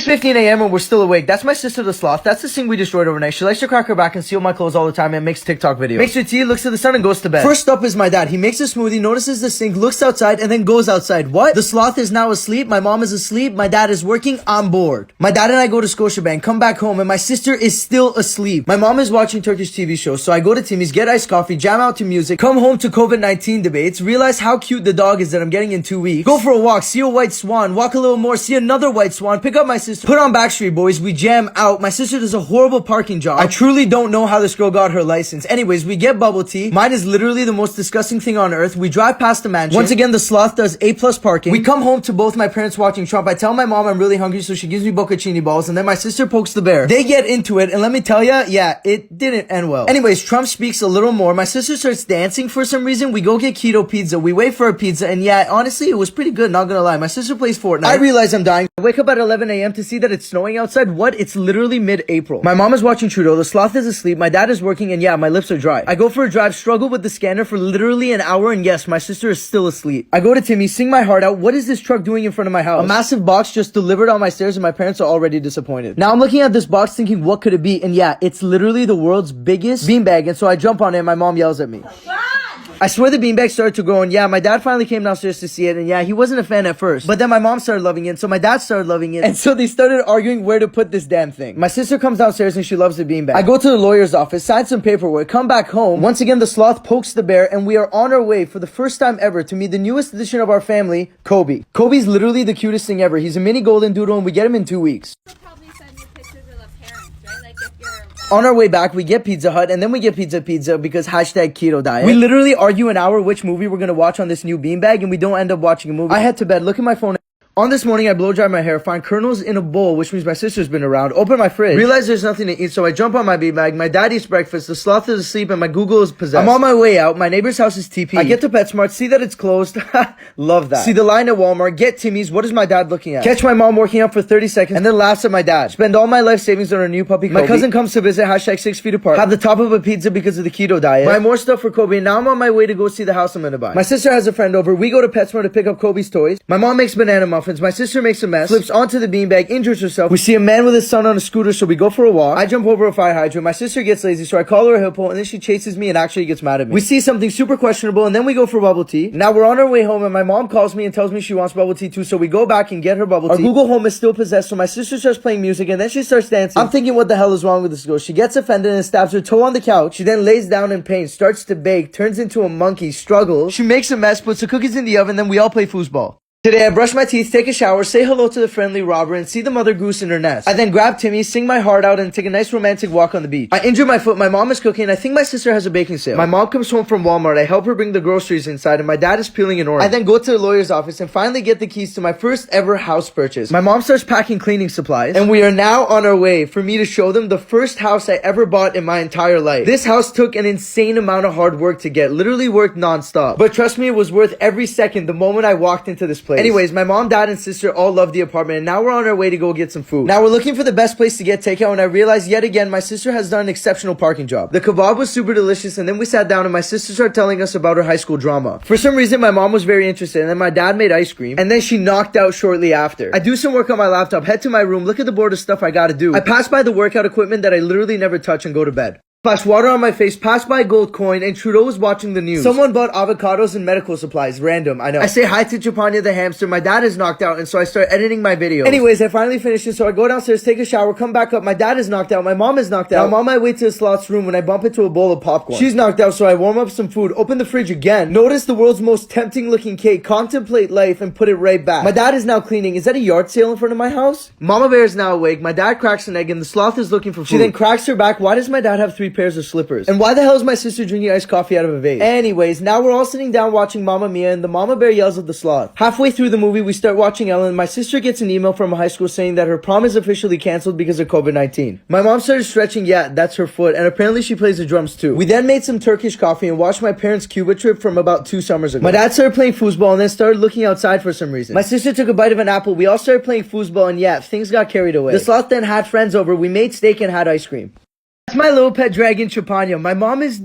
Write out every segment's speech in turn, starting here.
15 a.m. and we're still awake. That's my sister the sloth. That's the thing we destroyed overnight. She likes to crack her back and steal my clothes all the time and makes TikTok videos. Makes her tea, looks at the sun and goes to bed. First up is my dad. He makes a smoothie, notices the sink, looks outside and then goes outside. What? The sloth is now asleep. My mom is asleep. My dad is working. I'm bored. My dad and I go to Scotiabank, come back home and my sister is still asleep. My mom is watching Turkish TV shows. So I go to Timmy's, get iced coffee, jam out to music, come home to COVID-19 debates, realize how cute the dog is that I'm getting in 2 weeks, go for a walk, see a white swan, walk a little more, see another white swan, pick up my sister, put on Backstreet Boys, we jam out. My sister does a horrible parking job. I truly don't know how this girl got her license. Anyways, we get bubble tea. Mine is literally the most disgusting thing on earth. We drive past the mansion. Once again, the sloth does A+ parking. We come home to both my parents watching Trump. I tell my mom I'm really hungry, so she gives me bocconcini balls, and then my sister pokes the bear. They get into it, and let me tell ya, yeah, it didn't end well. Anyways, Trump speaks a little more. My sister starts dancing for some reason. We go get keto pizza. We wait for a pizza, and yeah, honestly, it was pretty good, not gonna lie. My sister plays Fortnite. I realize I'm dying. I wake up at 11 a.m. to see that it's snowing outside. What? It's literally mid-April. My mom is watching Trudeau, the sloth is asleep, my dad is working, and yeah, my lips are dry. I go for a drive, struggle with the scanner for literally an hour, and yes, my sister is still asleep. I go to Timmy, sing my heart out. What is this truck doing in front of my house? A massive box just delivered on my stairs, and my parents are already disappointed. Now I'm looking at this box thinking, what could it be? And yeah, it's literally the world's biggest beanbag, and so I jump on it, and my mom yells at me. I swear the beanbag started to grow, and yeah, my dad finally came downstairs to see it, and yeah, he wasn't a fan at first. But then my mom started loving it, so my dad started loving it, and so they started arguing where to put this damn thing. My sister comes downstairs and she loves the beanbag. I go to the lawyer's office, sign some paperwork, come back home. Once again, the sloth pokes the bear, and we are on our way for the first time ever to meet the newest addition of our family, Kobe. Kobe's literally the cutest thing ever. He's a mini golden doodle, and we get him in 2 weeks. On our way back, we get Pizza Hut, and then we get pizza because hashtag keto diet. We literally argue an hour which movie we're gonna watch on this new beanbag, and we don't end up watching a movie. I head to bed, look at my phone. On this morning, I blow dry my hair, find kernels in a bowl, which means my sister's been around, open my fridge, realize there's nothing to eat, so I jump on my beanbag, my dad eats breakfast, the sloth is asleep, and my Google is possessed. I'm on my way out, my neighbor's house is TP. I get to PetSmart, see that it's closed, love that. See the line at Walmart, get Timmy's, what is my dad looking at? Catch my mom working out for 30 seconds, and then laughs at my dad. Spend all my life savings on our new puppy, Kobe. My cousin comes to visit, hashtag 6 feet apart. Have the top of a pizza because of the keto diet. Buy more stuff for Kobe, and now I'm on my way to go see the house I'm gonna buy. My sister has a friend over, we go to PetSmart to pick up Kobe's toys. My mom makes banana muffins, my sister makes a mess, flips onto the beanbag, injures herself. We see a man with his son on a scooter, so we go for a walk. I jump over a fire hydrant. My sister gets lazy, so I call her a hippo, and then she chases me and actually gets mad at me. We see something super questionable, and then we go for bubble tea. Now we're on our way home, and my mom calls me and tells me she wants bubble tea too, so we go back and get her bubble tea. Our Google Home is still possessed, so my sister starts playing music, and then she starts dancing. I'm thinking, what the hell is wrong with this girl? She gets offended and stabs her toe on the couch. She then lays down in pain, starts to bake, turns into a monkey, struggles. She makes a mess, puts the cookies in the oven, then we all play foosball. Today, I brush my teeth, take a shower, say hello to the friendly robber, and see the mother goose in her nest. I then grab Timmy, sing my heart out, and take a nice romantic walk on the beach. I injure my foot, my mom is cooking, and I think my sister has a baking sale. My mom comes home from Walmart, I help her bring the groceries inside, and my dad is peeling an orange. I then go to the lawyer's office and finally get the keys to my first ever house purchase. My mom starts packing cleaning supplies, and we are now on our way for me to show them the first house I ever bought in my entire life. This house took an insane amount of hard work to get, literally worked non-stop. But trust me, it was worth every second the moment I walked into this place. Anyways, my mom, dad, and sister all love the apartment, and now we're on our way to go get some food. Now we're looking for the best place to get takeout, and I realized yet again my sister has done an exceptional parking job. The kebab was super delicious, and then we sat down and my sister started telling us about her high school drama. For some reason, my mom was very interested, and then my dad made ice cream, and then she knocked out shortly after. I do some work on my laptop, head to my room, look at the board of stuff I gotta do. I pass by the workout equipment that I literally never touch and go to bed. Splash water on my face, pass by a gold coin, and Trudeau was watching the news. Someone bought avocados and medical supplies. Random, I know. I say hi to Chapanya the hamster. My dad is knocked out, and so I start editing my video. Anyways, I finally finish it, so I go downstairs, take a shower, come back up. My dad is knocked out. My mom is knocked out. I'm on my way to the sloth's room when I bump into a bowl of popcorn. She's knocked out, so I warm up some food, open the fridge again, notice the world's most tempting looking cake, contemplate life, and put it right back. My dad is now cleaning. Is that a yard sale in front of my house? Mama bear is now awake. My dad cracks an egg, and the sloth is looking for food. She then cracks her back. Why does my dad have 3 pairs of slippers? And why the hell is my sister drinking iced coffee out of a vase? Anyways, now we're all sitting down watching Mamma Mia, and the mama bear yells at the sloth. Halfway through the movie, we start watching Ellen. My sister gets an email from high school saying that her prom is officially canceled because of COVID-19. My mom started stretching, yeah, that's her foot, and apparently she plays the drums too. We then made some Turkish coffee and watched my parents' Cuba trip from about 2 summers ago. My dad started playing foosball and then started looking outside for some reason. My sister took a bite of an apple. We all started playing foosball, and yeah, things got carried away. The sloth then had friends over. We made steak and had ice cream. That's my little pet dragon, Chapanya. My mom is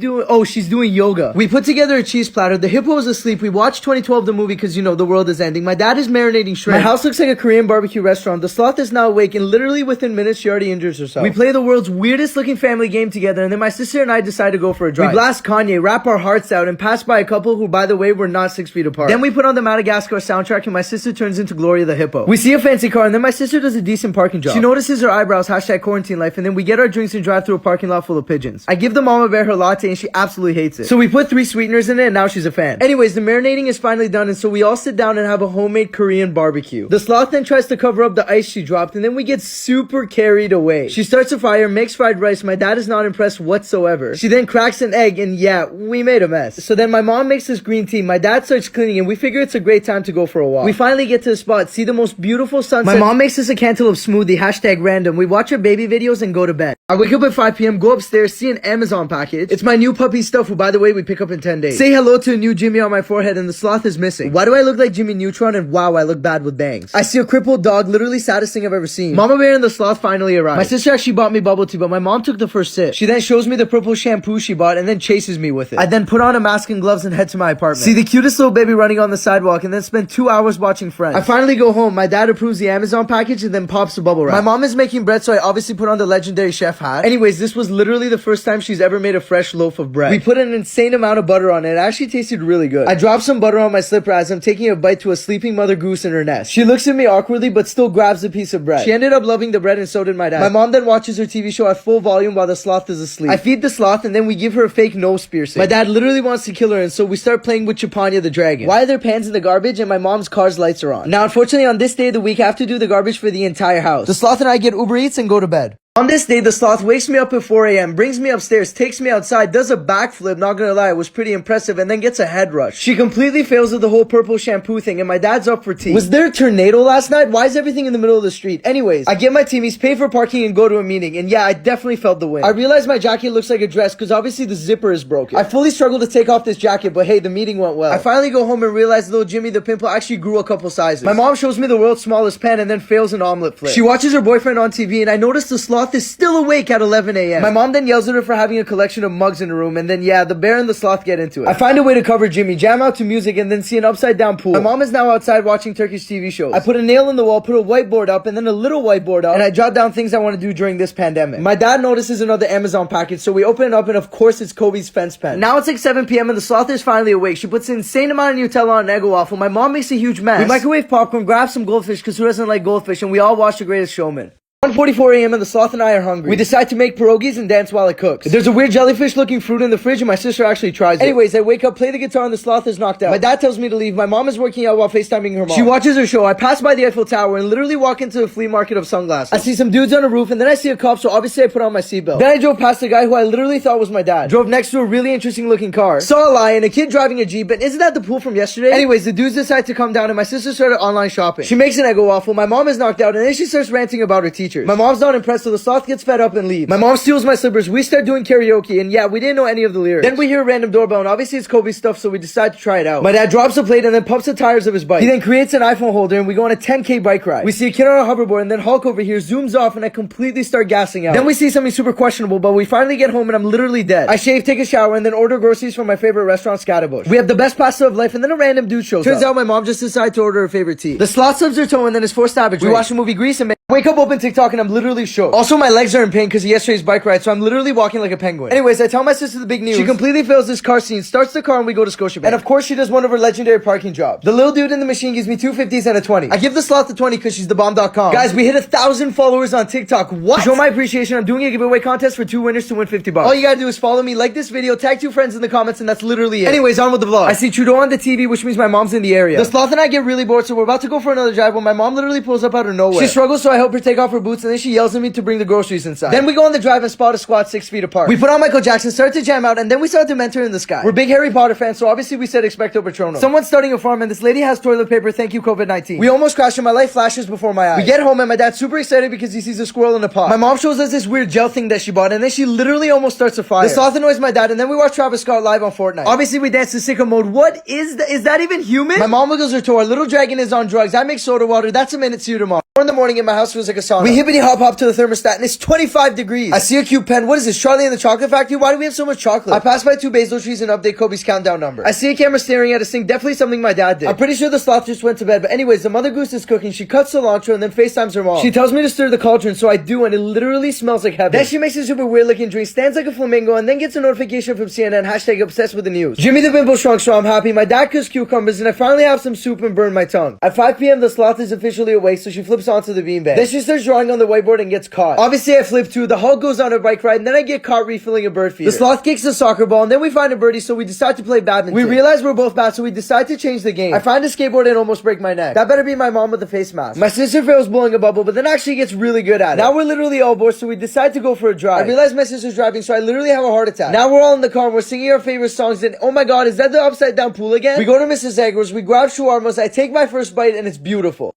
she's doing yoga. We put together a cheese platter. The hippo is asleep. We watched 2012, the movie, because, you know, the world is ending. My dad is marinating shrimp. My house looks like a Korean barbecue restaurant. The sloth is now awake, and literally within minutes, she already injures herself. We play the world's weirdest looking family game together, and then my sister and I decide to go for a drive. We blast Kanye, rap our hearts out, and pass by a couple who, by the way, were not 6 feet apart. Then we put on the Madagascar soundtrack, and my sister turns into Gloria the hippo. We see a fancy car, and then my sister does a decent parking job. She notices her eyebrows, #quarantine life, and then we get our drinks and drive through a parking lot full of pigeons. I give the mama bear her latte, and she absolutely hates it. So we put 3 sweeteners in it, and now she's a fan. Anyways, the marinating is finally done, and so we all sit down and have a homemade Korean barbecue. The sloth then tries to cover up the ice she dropped, and then we get super carried away. She starts a fire, makes fried rice. My dad is not impressed whatsoever. She then cracks an egg, and yeah, we made a mess. So then my mom makes this green tea. My dad starts cleaning, and we figure it's a great time to go for a walk. We finally get to the spot, see the most beautiful sunset. My mom makes us a cantaloupe smoothie, #random. We watch our baby videos and go to bed. I wake up at 5 p.m., go upstairs, see an Amazon package. It's my new puppy Stuff, who, by the way, we pick up in 10 days. Say hello to a new Jimmy on my forehead, and the sloth is missing. Why do I look like Jimmy Neutron? And wow, I look bad with bangs. I see a crippled dog, literally saddest thing I've ever seen. Mama Bear and the sloth finally arrived. My sister actually bought me bubble tea, but my mom took the first sip. She then shows me the purple shampoo she bought and then chases me with it. I then put on a mask and gloves and head to my apartment. See the cutest little baby running on the sidewalk, and then spend 2 hours watching Friends. I finally go home. My dad approves the Amazon package and then pops the bubble wrap. My mom is making bread, so I obviously put on the legendary chef hat. Anyways, this was literally the first time she's ever made a fresh loaf of bread. We put an insane amount of butter on it. It actually tasted really good. I dropped some butter on my slipper as I'm taking a bite to a sleeping mother goose in her nest. She looks at me awkwardly but still grabs a piece of bread. She ended up loving the bread, and so did my dad. My mom then watches her TV show at full volume while the sloth is asleep. I feed the sloth, and then we give her a fake nose piercing. My dad literally wants to kill her, and so we start playing with Chapanya the dragon. Why are there pans in the garbage? And my mom's car's lights are on. Now, unfortunately, on this day of the week, I have to do the garbage for the entire house. The sloth and I get Uber Eats and go to bed. On this day, the sloth wakes me up at 4 a.m., brings me upstairs, takes me outside, does a backflip, not gonna lie, it was pretty impressive, and then gets a head rush. She completely fails with the whole purple shampoo thing, and my dad's up for tea. Was there a tornado last night? Why is everything in the middle of the street? Anyways, I get my teamies, pay for parking, and go to a meeting, and yeah, I definitely felt the wind. I realize my jacket looks like a dress, because obviously the zipper is broken. I fully struggled to take off this jacket, but hey, the meeting went well. I finally go home and realize little Jimmy the pimple actually grew a couple sizes. My mom shows me the world's smallest pan, and then fails an omelet flip. She watches her boyfriend on TV, and I notice the sloth is still awake at 11 a.m. My mom then yells at her for having a collection of mugs in her room, and then yeah, the bear and the sloth get into it. I find a way to cover Jimmy, jam out to music, and then see an upside down pool. My mom is now outside watching Turkish TV shows. I put a nail in the wall, put a whiteboard up, and then a little whiteboard up, and I jot down things I want to do during this pandemic. My dad notices another Amazon package, so we open it up, and of course it's Kobe's fence pen. Now it's like 7 p.m. and the sloth is finally awake. She puts an insane amount of Nutella on an Eggo waffle. My mom makes a huge mess. We microwave popcorn, grab some goldfish, because who doesn't like goldfish, and we all watch The Greatest Showman. 1:44 a.m. and the sloth and I are hungry. We decide to make pierogies and dance while it cooks. There's a weird jellyfish looking fruit in the fridge, and my sister actually tries it. Anyways, I wake up, play the guitar, and the sloth is knocked out. My dad tells me to leave. My mom is working out while FaceTiming her mom. She watches her show. I pass by the Eiffel Tower and literally walk into the flea market of sunglasses. I see some dudes on a roof, and then I see a cop, so obviously I put on my seatbelt. Then I drove past a guy who I literally thought was my dad. Drove next to a really interesting looking car. Saw a lion, a kid driving a Jeep, and isn't that the pool from yesterday? Anyways, the dudes decide to come down, and my sister started online shopping. She makes an Eggo waffle. My mom is knocked out, and then she starts ranting about her teachers. My mom's not impressed, so the sloth gets fed up and leaves. My mom steals my slippers. We start doing karaoke, and yeah, we didn't know any of the lyrics. Then we hear a random doorbell, and obviously it's Kobe's stuff, so we decide to try it out. My dad drops the plate and then pumps the tires of his bike. He then creates an iPhone holder, and we go on a 10K bike ride. We see a kid on a hoverboard, and then Hulk over here zooms off, and I completely start gassing out. Then we see something super questionable, but we finally get home, and I'm literally dead. I shave, take a shower, and then order groceries from my favorite restaurant, Scatterbush. We have the best pasta of life, and then a random dude shows up. Turns out my mom just decided to order her favorite tea. The sloth stubs her toe and then is forced to have a drink. We watch the movie Grease and wake up, open TikTok, and I'm literally shook. Also, my legs are in pain because of yesterday's bike ride, so I'm literally walking like a penguin. Anyways, I tell my sister the big news. She completely fails this car scene, starts the car, and we go to Scotiabank. And of course, she does one of her legendary parking jobs. The little dude in the machine gives me 2 50s and a 20. I give the sloth the 20 because she's the bomb.com. Guys, we hit 1,000 followers on TikTok. What? To show my appreciation, I'm doing a giveaway contest for 2 winners to win $50. All you gotta do is follow me, like this video, tag 2 friends in the comments, and that's literally it. Anyways, on with the vlog. I see Trudeau on the TV, which means my mom's in the area. The sloth and I get really bored, so we're about to go for another drive when my mom literally pulls up out of nowhere. She struggles, so I help her take off her boots, and then she yells at me to bring the groceries inside. Then we go on the drive and spot a squad 6 feet apart. We put on Michael Jackson, start to jam out, and then we saw Dementor in the sky. We're big Harry Potter fans, so obviously we said Expecto Patronum. Someone's starting a farm, and this lady has toilet paper, thank you COVID-19. We almost crashed, and my life flashes before my eyes. We get home, and my dad's super excited because he sees a squirrel in a pot. My mom shows us this weird gel thing that she bought, and then she literally almost starts a fire. The sloth annoys my dad, and then we watch Travis Scott live on Fortnite. Obviously we dance to sicko mode. What is that? Is that even human? My mom wiggles her toe. Our little dragon is on drugs. I make soda water. That's a minute. See you tomorrow. 4 in the morning, and my house feels like a sauna. We hippity hop hop to the thermostat and it's 25 degrees. I see a cute pen. What is this? Charlie and the Chocolate Factory? Why do we have so much chocolate? I pass by 2 basil trees and update Kobe's countdown number. I see a camera staring at a sink. Definitely something my dad did. I'm pretty sure the sloth just went to bed. But anyways, the mother goose is cooking. She cuts cilantro and then FaceTimes her mom. She tells me to stir the cauldron, so I do, and it literally smells like heaven. Then she makes a super weird looking drink, stands like a flamingo, and then gets a notification from CNN, hashtag obsessed with the news. Jimmy the Bimbo shrunk, so I'm happy. My dad cooks cucumbers, and I finally have some soup and burn my tongue. At 5 p.m., the sloth is officially awake, so she flips onto the beanbag. Then she starts drawing on the whiteboard and gets caught. Obviously, I flip too. The Hulk goes on a bike ride, and then I get caught refilling a bird feeder. The sloth kicks a soccer ball, and then we find a birdie, so we decide to play badminton. We realize we're both bad, so we decide to change the game. I find a skateboard and almost break my neck. That better be my mom with a face mask. My sister fails blowing a bubble, but then actually gets really good at it. Now we're literally all bored, so we decide to go for a drive. I realize my sister's driving, so I literally have a heart attack. Now we're all in the car and we're singing our favorite songs, and oh my god, is that the upside down pool again? We go to Mrs. Egger's, we grab shawarmas, I take my first bite, and it's beautiful.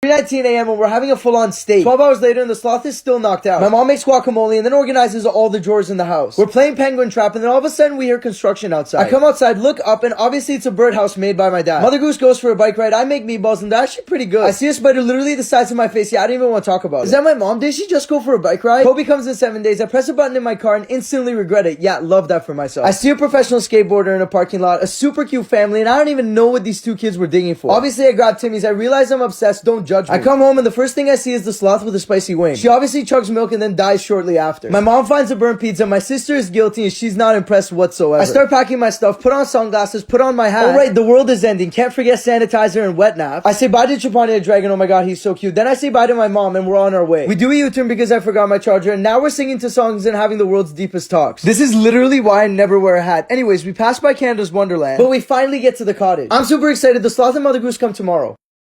3:19 a.m. and we're having a full-on steak. 12 hours later and the sloth is still knocked out. My mom makes guacamole and then organizes all the drawers in the house. We're playing penguin trap and then all of a sudden we hear construction outside. I come outside, look up, and obviously it's a birdhouse made by my dad. Mother Goose goes for a bike ride. I make meatballs and they're actually pretty good. I see a spider literally the size of my face. Yeah, I don't even want to talk about it. Is that my mom? Did she just go for a bike ride? Kobe comes in 7 days. I press a button in my car and instantly regret it. Yeah, love that for myself. I see a professional skateboarder in a parking lot, a super cute family, and I don't even know what these 2 kids were digging for. Obviously I grab Timmy's. I realize I'm obsessed. Don't judge me. I come home and the first thing I see is the sloth with a spicy wing. She obviously chugs milk and then dies shortly after. My mom finds a burnt pizza. My sister is guilty and she's not impressed whatsoever. I start packing my stuff, put on sunglasses, put on my hat. Alright, the world is ending. Can't forget sanitizer and wet naps. I say bye to Chapani the dragon. Oh my god, he's so cute. Then I say bye to my mom and we're on our way. We do a U-turn because I forgot my charger and now we're singing to songs and having the world's deepest talks. This is literally why I never wear a hat. Anyways, we pass by Canada's Wonderland, but we finally get to the cottage. I'm super excited. The sloth and Mother Goose come tomorrow.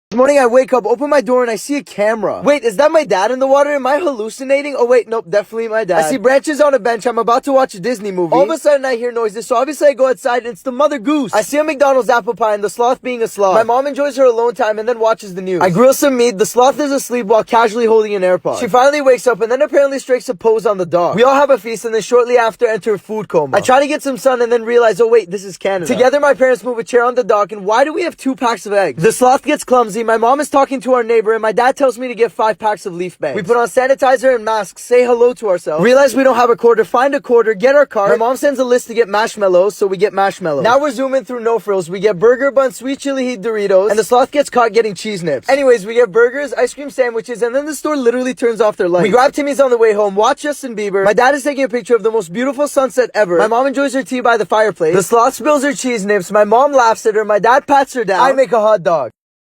This morning I wake up, open my door, and I see a camera. Wait, is that my dad in the water? Am I hallucinating? Oh wait, nope, definitely my dad. I see branches on a bench. I'm about to watch a Disney movie. All of a sudden I hear noises, so obviously I go outside and it's the Mother Goose. I see a McDonald's apple pie and the sloth being a sloth. My mom enjoys her alone time and then watches the news. I grill some meat. The sloth is asleep while casually holding an AirPod. She finally wakes up and then apparently strikes a pose on the dog. We all have a feast and then shortly after enter a food coma. I try to get some sun and then realize, oh wait, this is Canada. Together my parents move a chair on the dock, and why do we have 2 packs of eggs? The sloth gets clumsy. My mom is talking to our neighbor and my dad tells me to get 5 packs of leaf bangs. We put on sanitizer and masks, say hello to ourselves, realize we don't have a quarter, find a quarter, get our car. My mom sends a list to get marshmallows, so we get marshmallows. Now we're zooming through no frills. We get burger bun, sweet chili heat Doritos, and the sloth gets caught getting cheese nips. Anyways, we get burgers, ice cream sandwiches, and then the store literally turns off their lights. We grab Timmy's on the way home, watch Justin Bieber. My dad is taking a picture of the most beautiful sunset ever. My mom enjoys her tea by the fireplace. The sloth spills her cheese nips. My mom laughs at her. My dad pats her down. I make a hot dog.